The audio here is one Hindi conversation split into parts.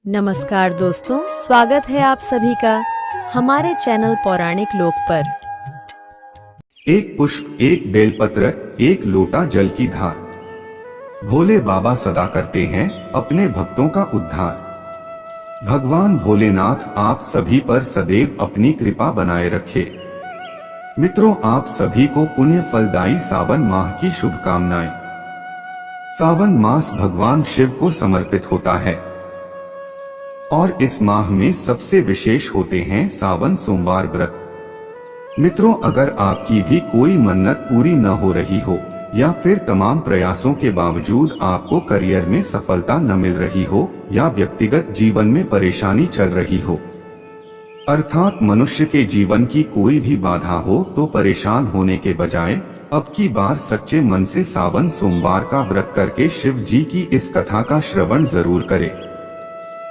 नमस्कार दोस्तों, स्वागत है आप सभी का हमारे चैनल पौराणिक लोक पर। एक पुष्प, एक बेलपत्र, एक लोटा जल की धार। भोले बाबा सदा करते हैं अपने भक्तों का उद्धार। भगवान भोलेनाथ आप सभी पर सदैव अपनी कृपा बनाए रखे। मित्रों, आप सभी को पुण्य फलदायी सावन माह की शुभकामनाएं। सावन मास भगवान शिव को समर्पित होता है और इस माह में सबसे विशेष होते हैं सावन सोमवार व्रत। मित्रों, अगर आपकी भी कोई मन्नत पूरी न हो रही हो या फिर तमाम प्रयासों के बावजूद आपको करियर में सफलता न मिल रही हो या व्यक्तिगत जीवन में परेशानी चल रही हो, अर्थात मनुष्य के जीवन की कोई भी बाधा हो, तो परेशान होने के बजाय अब की बार सच्चे मन से सावन सोमवार का व्रत करके शिव जी की इस कथा का श्रवण जरूर करें।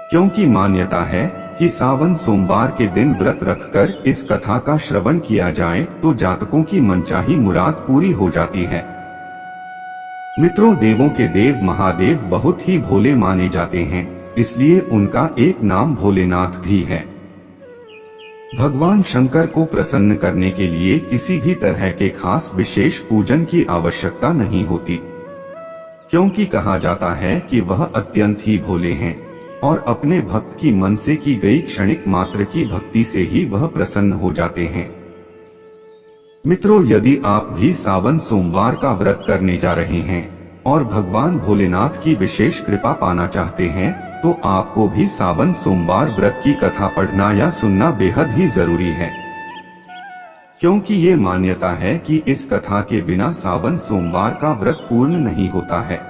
क्योंकि मान्यता है कि सावन सोमवार के दिन व्रत रखकर इस कथा का श्रवण किया जाए तो जातकों की मनचाही मुराद पूरी हो जाती है। मित्रों, देवों के देव महादेव बहुत ही भोले माने जाते हैं, इसलिए उनका एक नाम भोलेनाथ भी है। भगवान शंकर को प्रसन्न करने के लिए किसी भी तरह के खास विशेष पूजन की आवश्यकता नहीं होती, क्योंकि कहा जाता है कि वह अत्यंत ही भोले हैं और अपने भक्त की मन से की गई क्षणिक मात्र की भक्ति से ही वह प्रसन्न हो जाते हैं। मित्रों, यदि आप भी सावन सोमवार का व्रत करने जा रहे हैं और भगवान भोलेनाथ की विशेष कृपा पाना चाहते हैं, तो आपको भी सावन सोमवार व्रत की कथा पढ़ना या सुनना बेहद ही जरूरी है, क्योंकि ये मान्यता है कि इस कथा के बिना सावन सोमवार का व्रत पूर्ण नहीं होता है।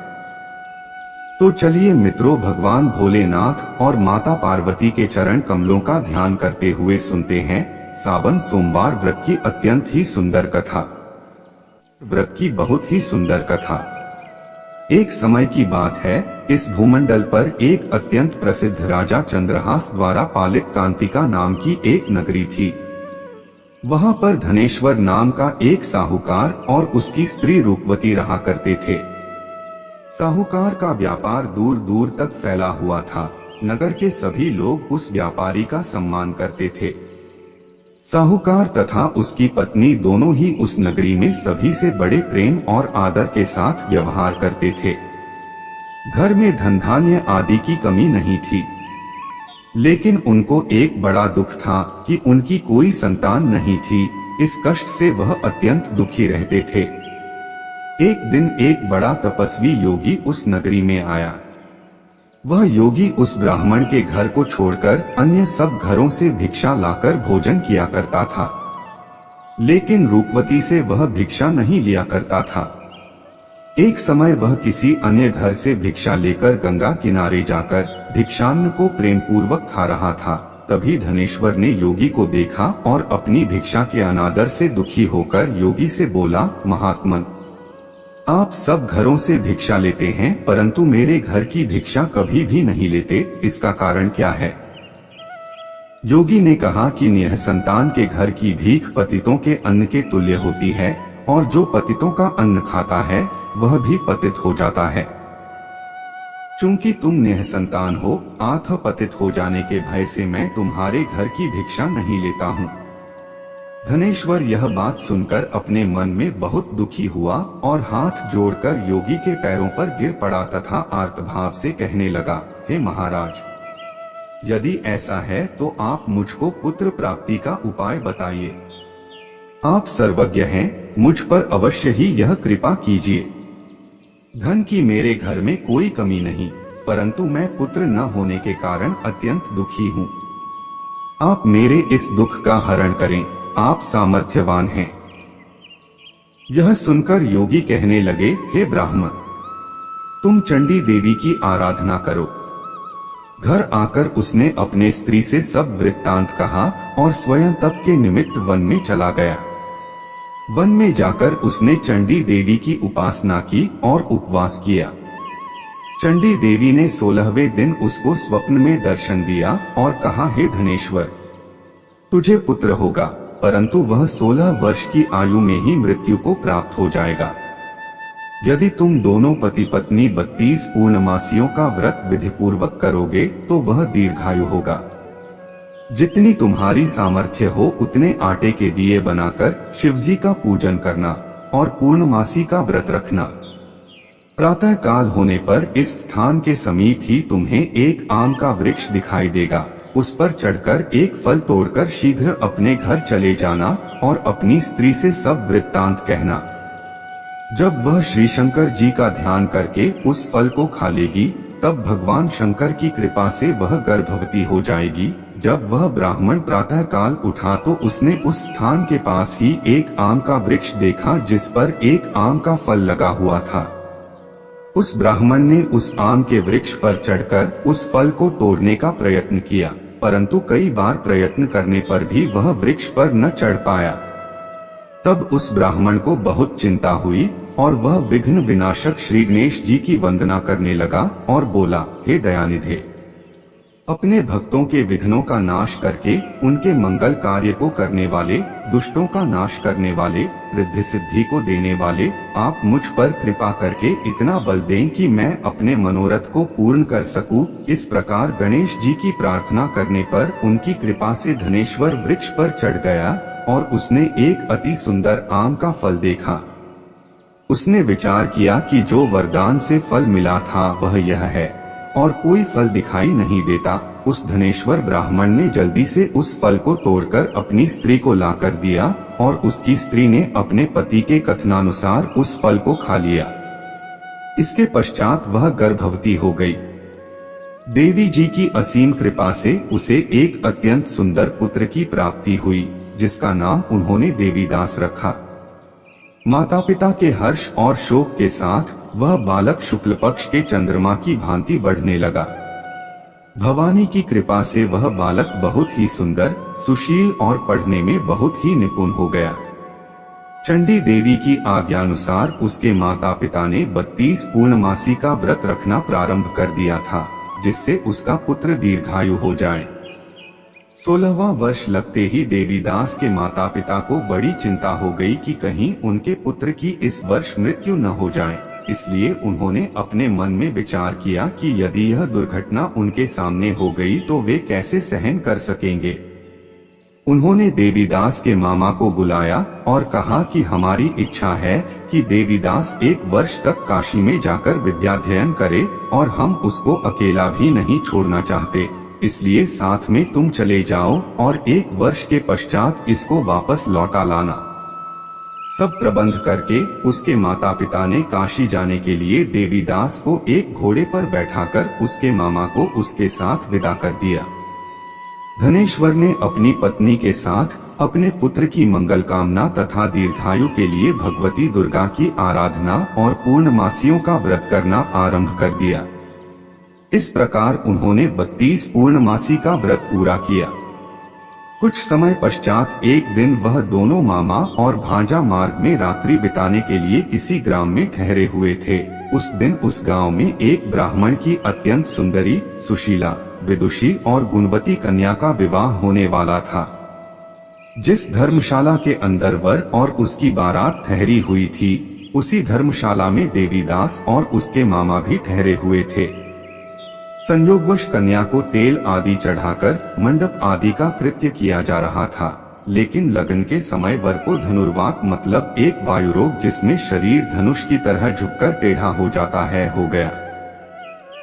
तो चलिए मित्रों, भगवान भोलेनाथ और माता पार्वती के चरण कमलों का ध्यान करते हुए सुनते हैं सावन सोमवार व्रत की अत्यंत ही सुंदर कथा। व्रत की बहुत ही सुंदर कथा। एक समय की बात है, इस भूमंडल पर एक अत्यंत प्रसिद्ध राजा चंद्रहास द्वारा पालित कांतिका नाम की एक नगरी थी। वहां पर धनेश्वर नाम का एक साहूकार और उसकी स्त्री रूपवती रहा करते थे। साहूकार का व्यापार दूर दूर तक फैला हुआ था। नगर के सभी लोग उस व्यापारी का सम्मान करते थे। साहूकार तथा उसकी पत्नी दोनों ही उस नगरी में सभी से बड़े प्रेम और आदर के साथ व्यवहार करते थे। घर में धन धान्य आदि की कमी नहीं थी, लेकिन उनको एक बड़ा दुख था कि उनकी कोई संतान नहीं थी। इस कष्ट से वह अत्यंत दुखी रहते थे। एक दिन एक बड़ा तपस्वी योगी उस नगरी में आया। वह योगी उस ब्राह्मण के घर को छोड़कर अन्य सब घरों से भिक्षा लाकर भोजन किया करता था, लेकिन रूपवती से वह भिक्षा नहीं लिया करता था। एक समय वह किसी अन्य घर से भिक्षा लेकर गंगा किनारे जाकर भिक्षान्न को प्रेम पूर्वक खा रहा था। तभी धनेश्वर ने योगी को देखा और अपनी भिक्षा के अनादर से दुखी होकर योगी से बोला, महात्मन, आप सब घरों से भिक्षा लेते हैं, परंतु मेरे घर की भिक्षा कभी भी नहीं लेते, इसका कारण क्या है? योगी ने कहा कि निःसंतान के घर की भीख पतितों के अन्न के तुल्य होती है और जो पतितों का अन्न खाता है वह भी पतित हो जाता है। चूंकि तुम निःसंतान हो, अतः पतित हो जाने के भय से मैं तुम्हारे घर की भिक्षा नहीं लेता हूँ। धनेश्वर यह बात सुनकर अपने मन में बहुत दुखी हुआ और हाथ जोड़कर योगी के पैरों पर गिर पड़ा तथा आर्तभाव से कहने लगा, हे महाराज, यदि ऐसा है तो आप मुझको पुत्र प्राप्ति का उपाय बताइए। आप सर्वज्ञ हैं, मुझ पर अवश्य ही यह कृपा कीजिए। धन की मेरे घर में कोई कमी नहीं, परंतु मैं पुत्र न होने के कारण अत्यंत दुखी हूँ। आप मेरे इस दुख का हरण करें, आप सामर्थ्यवान हैं। यह सुनकर योगी कहने लगे, हे ब्राह्मण, तुम चंडी देवी की आराधना करो। घर आकर उसने अपने स्त्री से सब वृत्तांत कहा और स्वयं तप के निमित्त वन में चला गया। वन में जाकर उसने चंडी देवी की उपासना की और उपवास किया। चंडी देवी ने 16वें दिन उसको स्वप्न में दर्शन दिया और कहा, हे धनेश्वर, तुझे पुत्र होगा, परंतु वह 16 वर्ष की आयु में ही मृत्यु को प्राप्त हो जाएगा। यदि तुम दोनों पति पत्नी 32 पूर्णमासियों का व्रत विधिपूर्वक करोगे तो वह दीर्घायु होगा। जितनी तुम्हारी सामर्थ्य हो उतने आटे के दिए बनाकर शिवजी का पूजन करना और पूर्णमासी का व्रत रखना। प्रातः काल होने पर इस स्थान के समीप ही तुम्हें एक आम का वृक्ष दिखाई देगा। उस पर चढ़कर एक फल तोड़कर शीघ्र अपने घर चले जाना और अपनी स्त्री से सब वृत्तांत कहना। जब वह श्री शंकर जी का ध्यान करके उस फल को खा लेगी तब भगवान शंकर की कृपा से वह गर्भवती हो जाएगी। जब वह ब्राह्मण प्रातः काल उठा तो उसने उस स्थान के पास ही एक आम का वृक्ष देखा जिस पर एक आम का फल लगा हुआ था। उस ब्राह्मण ने उस आम के वृक्ष पर चढ़कर उस फल को तोड़ने का प्रयत्न किया, परंतु कई बार प्रयत्न करने पर भी वह वृक्ष पर न चढ़ पाया। तब उस ब्राह्मण को बहुत चिंता हुई और वह विघ्न विनाशक श्री गणेश जी की वंदना करने लगा और बोला, हे दयानिधे, अपने भक्तों के विघ्नों का नाश करके उनके मंगल कार्य को करने वाले, दुष्टों का नाश करने वाले, रिद्धि सिद्धि को देने वाले, आप मुझ पर कृपा करके इतना बल दें कि मैं अपने मनोरथ को पूर्ण कर सकूं। इस प्रकार गणेश जी की प्रार्थना करने पर उनकी कृपा से धनेश्वर वृक्ष पर चढ़ गया और उसने एक अति सुंदर आम का फल देखा। उसने विचार किया कि जो वरदान से फल मिला था वह यह है और कोई फल दिखाई नहीं देता। उस धनेश्वर ब्राह्मण ने जल्दी से उस फल को तोड़कर अपनी स्त्री को लाकर दिया और उसकी स्त्री ने अपने पति के कथनानुसार उस फल को खा लिया। इसके पश्चात वह गर्भवती हो गई। देवी जी की असीम कृपा से उसे एक अत्यंत सुंदर पुत्र की प्राप्ति हुई जिसका नाम उन्होंने देवीदास रखा। माता पिता के हर्ष और शोक के साथ वह बालक शुक्ल पक्ष के चंद्रमा की भांति बढ़ने लगा। भवानी की कृपा से वह बालक बहुत ही सुंदर, सुशील और पढ़ने में बहुत ही निपुण हो गया। चंडी देवी की आज्ञानुसार उसके माता पिता ने 32 पूर्णमासी का व्रत रखना प्रारंभ कर दिया था जिससे उसका पुत्र दीर्घायु हो जाए। 16वां वर्ष लगते ही देवीदास के माता पिता को बड़ी चिंता हो गई कि कहीं उनके पुत्र की इस वर्ष मृत्यु न हो जाए। इसलिए उन्होंने अपने मन में विचार किया कि यदि यह दुर्घटना उनके सामने हो गई तो वे कैसे सहन कर सकेंगे। उन्होंने देवीदास के मामा को बुलाया और कहा कि हमारी इच्छा है कि देवीदास 1 वर्ष तक काशी में जाकर विद्याध्ययन करे और हम उसको अकेला भी नहीं छोड़ना चाहते, इसलिए साथ में तुम चले जाओ और 1 वर्ष के पश्चात इसको वापस लौटा लाना। सब प्रबंध करके उसके माता पिता ने काशी जाने के लिए देवीदास को एक घोड़े पर बैठाकर उसके मामा को उसके साथ विदा कर दिया। धनेश्वर ने अपनी पत्नी के साथ अपने पुत्र की मंगल कामना तथा दीर्घायु के लिए भगवती दुर्गा की आराधना और पूर्णमासियों का व्रत करना आरंभ कर दिया। इस प्रकार उन्होंने 32 पूर्णमासी का व्रत पूरा किया। कुछ समय पश्चात एक दिन वह दोनों मामा और भांजा मार्ग में रात्रि बिताने के लिए किसी ग्राम में ठहरे हुए थे। उस दिन उस गांव में एक ब्राह्मण की अत्यंत सुंदरी, सुशीला, विदुषी और गुणवती कन्या का विवाह होने वाला था। जिस धर्मशाला के अंदर वर और उसकी बारात ठहरी हुई थी, उसी धर्मशाला में देवीदास और उसके मामा भी ठहरे हुए थे। संयोगवश कन्या को तेल आदि चढ़ाकर मंडप आदि का कृत्य किया जा रहा था, लेकिन लगन के समय वर को धनुर्वात मतलब एक वायु रोग जिसमें शरीर धनुष की तरह झुककर टेढ़ा हो जाता है हो गया।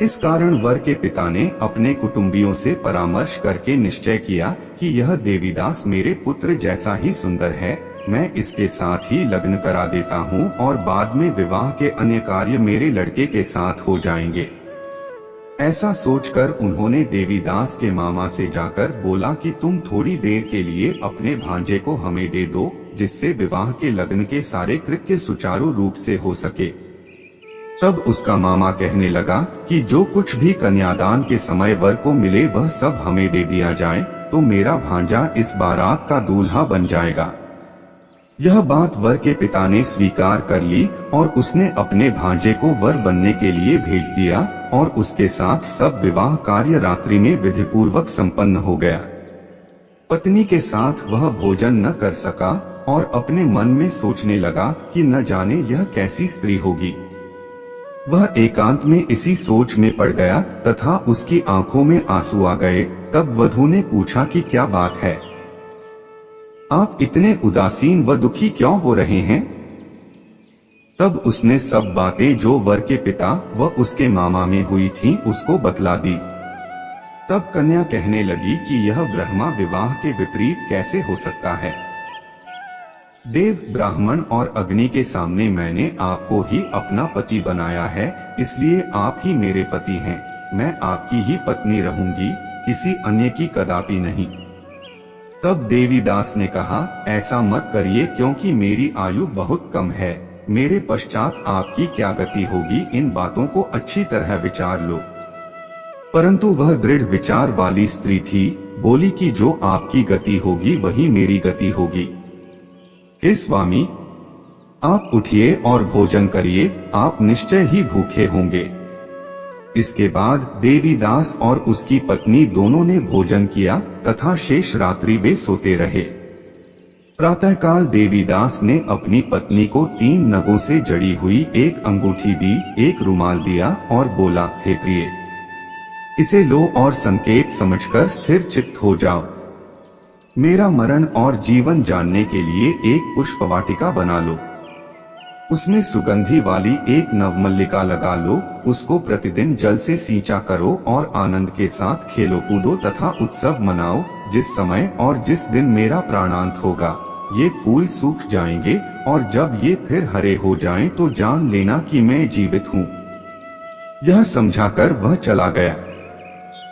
इस कारण वर के पिता ने अपने कुटुंबियों से परामर्श करके निश्चय किया कि यह देवीदास मेरे पुत्र जैसा ही सुंदर है, मैं इसके साथ ही लग्न करा देता हूँ और बाद में विवाह के अन्य कार्य मेरे लड़के के साथ हो जाएंगे। ऐसा सोचकर उन्होंने देवीदास के मामा से जाकर बोला कि तुम थोड़ी देर के लिए अपने भांजे को हमें दे दो, जिससे विवाह के लग्न के सारे कृत्य सुचारू रूप से हो सके। तब उसका मामा कहने लगा कि जो कुछ भी कन्यादान के समय वर को मिले वह सब हमें दे दिया जाए, तो मेरा भांजा इस बारात का दूल्हा बन जाएगा। यह बात वर के पिता ने स्वीकार कर ली और उसने अपने भांजे को वर बनने के लिए भेज दिया और उसके साथ सब विवाह कार्य रात्रि में विधिपूर्वक संपन्न हो गया। पत्नी के साथ वह भोजन न कर सका और अपने मन में सोचने लगा कि न जाने यह कैसी स्त्री होगी। वह एकांत में इसी सोच में पड़ गया तथा उसकी आंखों में आंसू आ गए। तब वधू ने पूछा कि क्या बात है, आप इतने उदासीन व दुखी क्यों हो रहे हैं? तब उसने सब बातें जो वर के पिता व उसके मामा में हुई थीं उसको बतला दी। तब कन्या कहने लगी कि यह ब्रह्मा विवाह के विपरीत कैसे हो सकता है। देव, ब्राह्मण और अग्नि के सामने मैंने आपको ही अपना पति बनाया है, इसलिए आप ही मेरे पति हैं। मैं आपकी ही पत्नी रहूंगी, किसी अन्य की कदापि नहीं। तब देवीदास ने कहा, ऐसा मत करिए, क्योंकि मेरी आयु बहुत कम है। मेरे पश्चात आपकी क्या गति होगी, इन बातों को अच्छी तरह विचार लो। परंतु वह दृढ़ विचार वाली स्त्री थी, बोली कि जो आपकी गति होगी वही मेरी गति होगी। हे स्वामी, आप उठिए और भोजन करिए, आप निश्चय ही भूखे होंगे। इसके बाद देवीदास और उसकी पत्नी दोनों ने भोजन किया तथा शेष रात्रि वे सोते रहे। प्रातःकाल देवीदास ने अपनी पत्नी को 3 नगों से जड़ी हुई एक अंगूठी दी, एक रुमाल दिया और बोला, हे प्रिय, इसे लो और संकेत समझकर स्थिर चित्त हो जाओ। मेरा मरण और जीवन जानने के लिए एक पुष्पवाटिका बना लो, उसमें सुगंधी वाली एक नवमल्लिका लगा लो, उसको प्रतिदिन जल से सींचा करो और आनंद के साथ खेलो कूदो तथा उत्सव मनाओ। जिस समय और जिस दिन मेरा प्राणांत होगा ये फूल सूख जाएंगे और जब ये फिर हरे हो जाएं तो जान लेना कि मैं जीवित हूँ। यह समझाकर वह चला गया।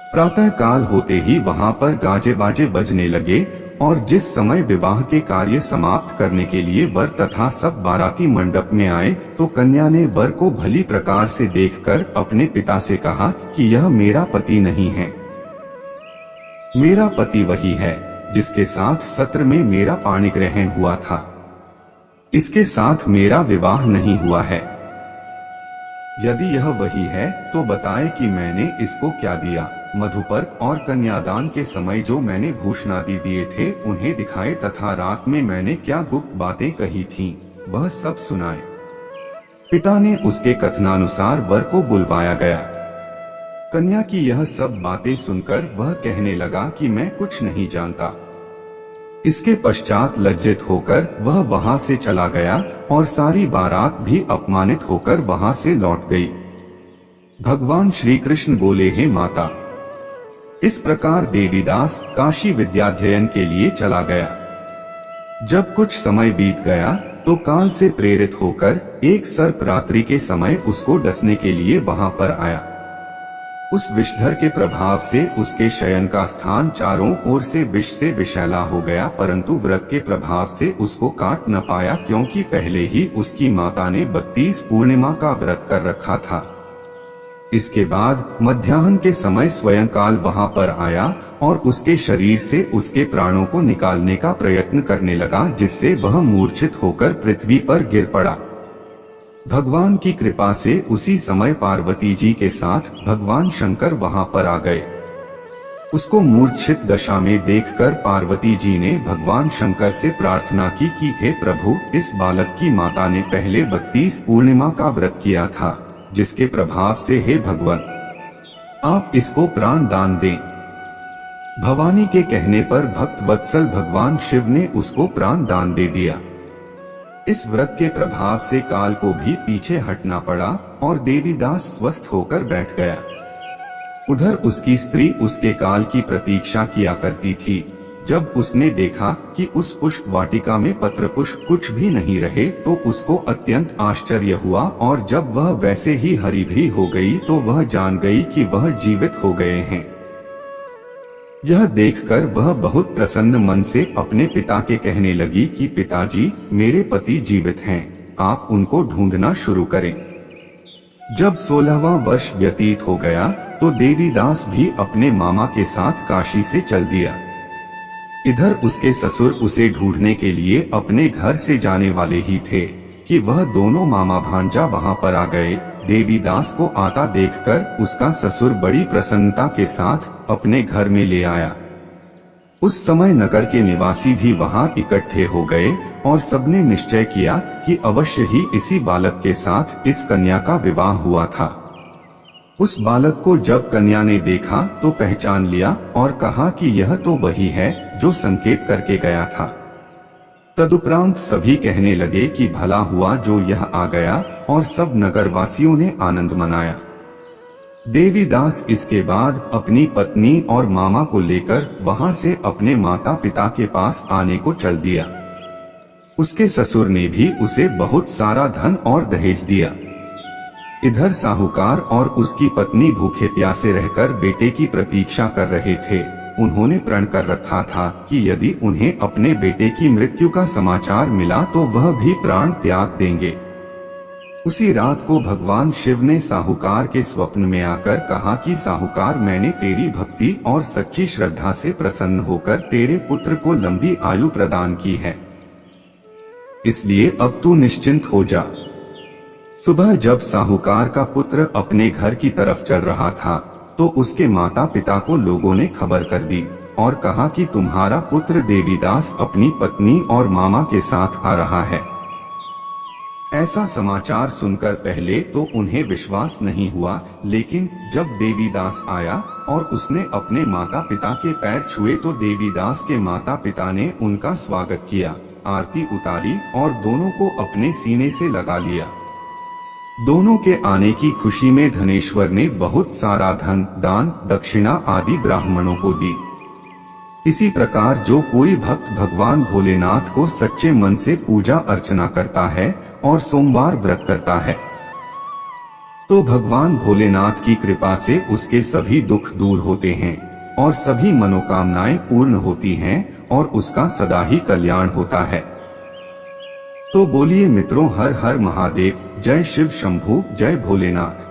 प्रातः काल होते ही वहाँ पर गाजे बाजे बजने लगे और जिस समय विवाह के कार्य समाप्त करने के लिए वर तथा सब बाराती मंडप में आए तो कन्या ने वर को भली प्रकार से देखकर अपने पिता से कहा कि यह मेरा पति नहीं है। मेरा पति वही है जिसके साथ सत्र में मेरा पाणी ग्रहण हुआ था। इसके साथ मेरा विवाह नहीं हुआ है। यदि यह वही है तो बताए कि मैंने इसको क्या दिया। मधुपर्क और कन्यादान के समय जो मैंने भूषणादि दिए थे उन्हें दिखाए तथा रात में मैंने क्या गुप्त बातें कही थीं, वह सब सुनाए। पिता ने उसके कथनानुसार वर को बुलवाया गया। कन्या की यह सब बातें सुनकर वह कहने लगा कि मैं कुछ नहीं जानता। इसके पश्चात लज्जित होकर वह वहां से चला गया और सारी बारात भी अपमानित होकर वहां से लौट गई। भगवान श्री कृष्ण बोले, हे माता, इस प्रकार देवीदास काशी विद्याध्ययन के लिए चला गया। जब कुछ समय बीत गया तो काल से प्रेरित होकर एक सर्प रात्रि के समय उसको डसने के लिए वहां पर आया। उस विषधर के प्रभाव से उसके शयन का स्थान चारों ओर से विष से विषैला हो गया, परंतु व्रत के प्रभाव से उसको काट न पाया, क्योंकि पहले ही उसकी माता ने 32 पूर्णिमा का व्रत कर रखा था। इसके बाद मध्याह्न के समय स्वयं काल वहां पर आया और उसके शरीर से उसके प्राणों को निकालने का प्रयत्न करने लगा, जिससे वह मूर्छित होकर पृथ्वी पर गिर पड़ा। भगवान की कृपा से उसी समय पार्वती जी के साथ भगवान शंकर वहां पर आ गए। उसको मूर्छित दशा में देखकर पार्वती जी ने भगवान शंकर से प्रार्थना की कि हे प्रभु, इस बालक की माता ने पहले 32 पूर्णिमा का व्रत किया था, जिसके प्रभाव से हे भगवान आप इसको प्राण दान दें। भवानी के कहने पर भक्त वत्सल भगवान शिव ने उसको प्राण दान दे दिया। इस व्रत के प्रभाव से काल को भी पीछे हटना पड़ा और देवीदास स्वस्थ होकर बैठ गया। उधर उसकी स्त्री उसके काल की प्रतीक्षा किया करती थी। जब उसने देखा कि उस पुष्प वाटिका में पत्र पुष्प कुछ भी नहीं रहे तो उसको अत्यंत आश्चर्य हुआ, और जब वह वैसे ही हरी भरी हो गई तो वह जान गई कि वह जीवित हो गए हैं। यह देखकर वह बहुत प्रसन्न मन से अपने पिता के कहने लगी कि पिताजी, मेरे पति जीवित हैं, आप उनको ढूंढना शुरू करें। जब 16वां वर्ष व्यतीत हो गया तो देवीदास भी अपने मामा के साथ काशी से चल दिया। इधर उसके ससुर उसे ढूंढने के लिए अपने घर से जाने वाले ही थे कि वह दोनों मामा भांजा वहां पर आ गए। देवीदास को आता देखकर उसका ससुर बड़ी प्रसन्नता के साथ अपने घर में ले आया। उस समय नगर के निवासी भी वहां इकट्ठे हो गए और सबने निश्चय किया कि अवश्य ही इसी बालक के साथ इस कन्या का विवाह हुआ था। उस बालक को जब कन्या ने देखा तो पहचान लिया और कहा कि यह तो वही है जो संकेत करके गया था। तदुपरांत सभी कहने लगे कि भला हुआ जो यह आ गया, और सब नगरवासियों ने आनंद मनाया। देवीदास इसके बाद अपनी पत्नी और मामा को लेकर वहां से अपने माता पिता के पास आने को चल दिया। उसके ससुर ने भी उसे बहुत सारा धन और दहेज दिया। इधर साहूकार और उसकी पत्नी भूखे प्यासे रहकर बेटे की प्रतीक्षा कर रहे थे। उन्होंने प्रण कर रखा था कि यदि उन्हें अपने बेटे की मृत्यु का समाचार मिला तो वह भी प्राण त्याग देंगे। उसी रात को भगवान शिव ने साहूकार के स्वप्न में आकर कहा कि साहूकार, मैंने तेरी भक्ति और सच्ची श्रद्धा से प्रसन्न होकर तेरे पुत्र को लंबी आयु प्रदान की है, इसलिए अब तू निश्चिंत हो जा। सुबह जब साहूकार का पुत्र अपने घर की तरफ चल रहा था तो उसके माता पिता को लोगों ने खबर कर दी और कहा कि तुम्हारा पुत्र देवीदास अपनी पत्नी और मामा के साथ आ रहा है। ऐसा समाचार सुनकर पहले तो उन्हें विश्वास नहीं हुआ, लेकिन जब देवीदास आया और उसने अपने माता पिता के पैर छुए तो देवीदास के माता पिता ने उनका स्वागत किया, आरती उतारी और दोनों को अपने सीने से लगा लिया। दोनों के आने की खुशी में धनेश्वर ने बहुत सारा धन, दान, दक्षिणा आदि ब्राह्मणों को दी। इसी प्रकार जो कोई भक्त भगवान भोलेनाथ को सच्चे मन से पूजा अर्चना करता है और सोमवार व्रत करता है तो भगवान भोलेनाथ की कृपा से उसके सभी दुख दूर होते हैं और सभी मनोकामनाएं पूर्ण होती हैं और उसका सदा ही कल्याण होता है। तो बोलिए मित्रों, हर हर महादेव, जय शिव शंभू, जय भोलेनाथ।